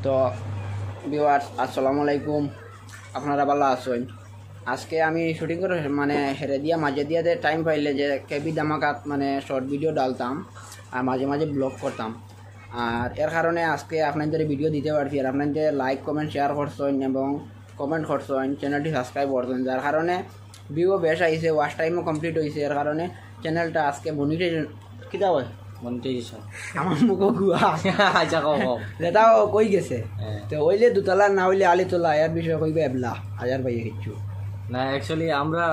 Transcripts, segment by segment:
তো ভিউয়ার্স আসসালামু আলাইকুম, আপনারা ভালো আছেন? আজকে আমি শুটিং করে মানে হেরে দিয়া মাঝে দিয়ে টাইম পাইলে যে কেবি ধামাকাত মানে শর্ট ভিডিও ডালতাম আর মাঝে মাঝে ব্লগ করতাম। আর এর কারণে আজকে আপনাদের ভিডিও দিতে পারছি আর আপনাদের লাইক কমেন্ট শেয়ার করছেন এবং কমেন্ট করছেন, চ্যানেলটি সাবস্ক্রাইব করছেন, যার কারণে ভিউ বেশ আইছে, ওয়াচ টাইমও কমপ্লিট হয়েছে। এর কারণে চ্যানেলটা আজকে মনিটাইজেশন কিতা হয় মনিটাইজেশন আমার মুখও গুয়া আচ্ছা কও যেটাও কই গেছে তো ওইলে দুতলা না হইলে আলিতলা এর বিষয়ে কইবে এবলা হাজার পাইয়ে কিচ্ছু না। অ্যাকচুয়ালি আমরা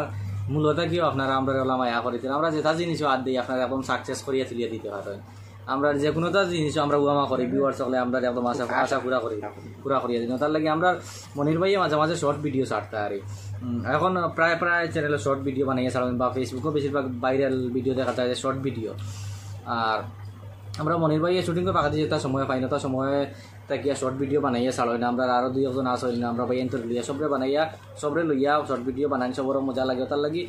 মূলত কি আপনারা আমরা মায়া করিতেন, আমরা যেটা জিনিসও আদ দিই আপনারা একদম সাকসেস করিয়া তুলিয়া দিতে পারেন। আমরা যে কোনোটা জিনিস আমরা উয়ামা করি ভিউয়ার্স সকলে আমরা একদম আশা পুরা করিয়া দিই। তার লাগে আমরা মনির ভাইয়ে মাঝে মাঝে শর্ট ভিডিও ছাড়তে আর এখন প্রায় চ্যানেলে শর্ট ভিডিও বানাইয়া ছাড়বেন বা ফেসবুকেও বেশিরভাগ ভাইরাল ভিডিও দেখা যায় শর্ট ভিডিও। আর আমরা মনির ভাইয়ে শুটিং করে পাকা দিয়ে তার সময় পাই না, তার সময় তাকিয়া শর্ট ভিডিও বানাইয়া ছাড়ো না। আমরা আরও দুই একজন আসল না, আমরা ভাই এন্টার লইয়া সবরে বানাইয়া সবরে লইয়া শর্ট ভিডিও বানাই, সবরও মজা লাগে তার লাগি।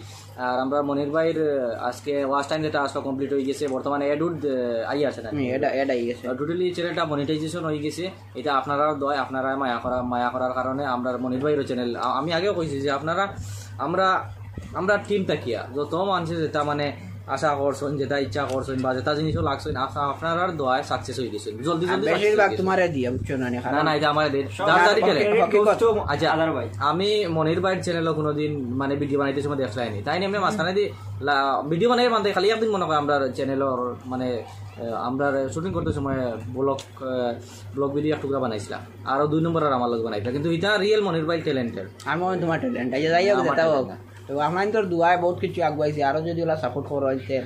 আর আমরা মনির ভাইয়ের আজকে ওয়াচ টাইম যেটা আসলে কমপ্লিট হয়ে গেছে, বর্তমানে এডুড আই আছে না, এড আই গেছে টোটালি চ্যানেলটা মনিটাইজেশন হয়ে গেছে। এটা আপনারাও দয়, আপনারা মায়া করার কারণে আমরা মনির ভাইয়ের চ্যানেল আমি আগেও কইছি যে আপনারা আমরা টিম তাকিয়া যত মানুষ যেটা মানে আশা করছেন, যেটা ইচ্ছা করছেন বা যেটা জিনিসও লাগছেন আপনারা দোয়ায় সাকসেস হয়ে গেছেন জলদি বেশিরভাগ তোমারে দিয়া বুঝছো না? না এটা আমার আচ্ছা আমি মনির ভাইয়ের চ্যানেলে কোনোদিন মানে ভিডিও বানাইতে সময় দেখলাইনি, তাই আমি মাঝখানে দিয়ে ভিডিও বানাই বানতে খালি একদিন মনে হয় আমরা চ্যানেলের মানে আমরা শুটিং করতে সময় ব্লগ ভিডিও এক টুকরা বানাইছিলাম, আরও 2 নম্বর আর আমার লোক বানাইছিলাম। কিন্তু এটা রিয়েল মনির ভাই ট্যালেন্টেড, আমি তোমার ট্যালেন্ট যাই হোক যেটাও হোক। তো আপনার দুয়ায় বহুত কিছু আগুয়াইছে, আরও যদি ওরা সাপোর্ট করা হয়েছে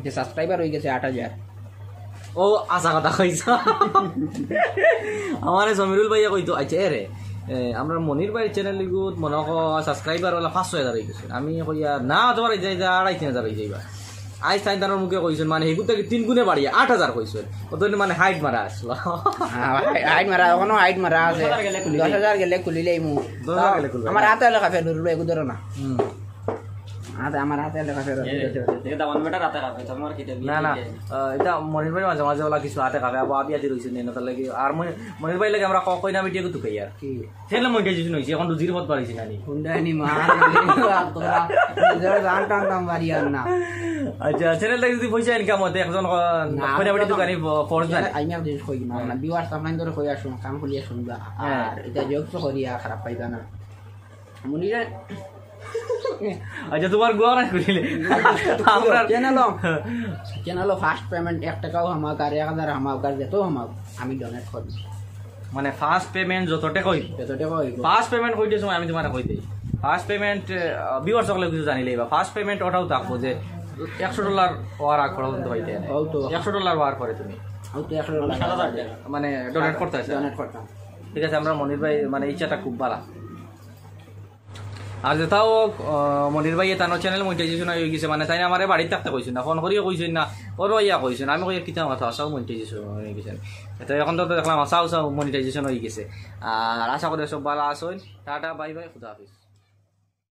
যে সাবস্ক্রাইবার হয়ে গেছে 8000। ও আশা কথা কইছ আমার সমীরুল ভাইয়া কইতো আচ্ছা রে আমরা মনির ভাই চ্যানেল লিগুত মনে সাবস্ক্রাইবার ওলা 500,000 হয়ে গেছে। আমি কইয়া না তোমার যাই 2,500 হয়ে যাইবা। আজ তাই তার মুখে কইছেন মানে এগুলো থেকে 3 গুণে বাড়িয়া 8,000 কইছেন। কত মানে হাইট মারা আসলো, হাইট মারা এখনো হাইট মারা আছে। 10,000 গেলে খুলিলেই মু আমার হাতে লেখা ফের ধরলো এগু ধরো না আমার হাতে লেখা ফের না না এটা মনির ভাই মাঝে মাঝে ওলা কিছু হাতে খাবে আবার আবিয়াতি রয়েছে নেই তার লাগে। আর মনির ভাই লাগে আমরা কই না ভিডিও তুকাই আর কি সেলে মনিটাইজেশন হইছে, এখন 2 পথ বাড়িছি নানি হুন্ডানি মার তোরা জান টান বাড়ি আর না। আচ্ছা চ্যানেলটা যদি পয়সা ইনকাম হতে একজন কইনা ভিডিও দোকানি ফোর্স না আমি আর জিনিস কই না ভিউয়ার্স আপনাদের ধরে কই আসুন কাম করিয়া শুনবা আর এটা জোক তো করিয়া খারাপ পাইবা না মনিরে। আচ্ছা তোমার গোয়া না করিলে আমরা চ্যানেল ফার্স্ট পেমেন্ট 1 টাকাও হামাক আর 1000 হামাক আর যেত হামাক আমি ডোনেট করব। মানে ফার্স্ট পেমেন্ট যত টাকা হইব ফার্স্ট পেমেন্ট কইতে সময় আমি তোমারে কই দেই ফার্স্ট পেমেন্ট ভিউয়ার্স সকলে কিছু জানিলেই বা ফার্স্ট পেমেন্ট ওটাও থাকবো যে $100 হওয়ার আগ পর্যন্ত হইতে না, $100 হওয়ার পরে তুমি মানে ডোনেট করতে আছে। ঠিক আছে আমরা মনির ভাই মানে ইচ্ছাটা খুব ভালো। আর যেটাও মনির ভাই তার চ্যানেল মনিটাইজেশন হয়ে গেছে, মানে তাই আমার বাড়িতে থাকতে কইছেন না, ফোন করিও কইছেন না, ওরও ইয়া কইছেন। আমি কই কিতা কথা আসাও মনিটাইজেশন হয়ে গেছেন, এটা এখন তো দেখলাম আসাও মনিটাইজেশন হয়ে গেছে। আর আশা করি সব ভালো আছেন। টাটা বাই বাই, খুদা হাফিজ।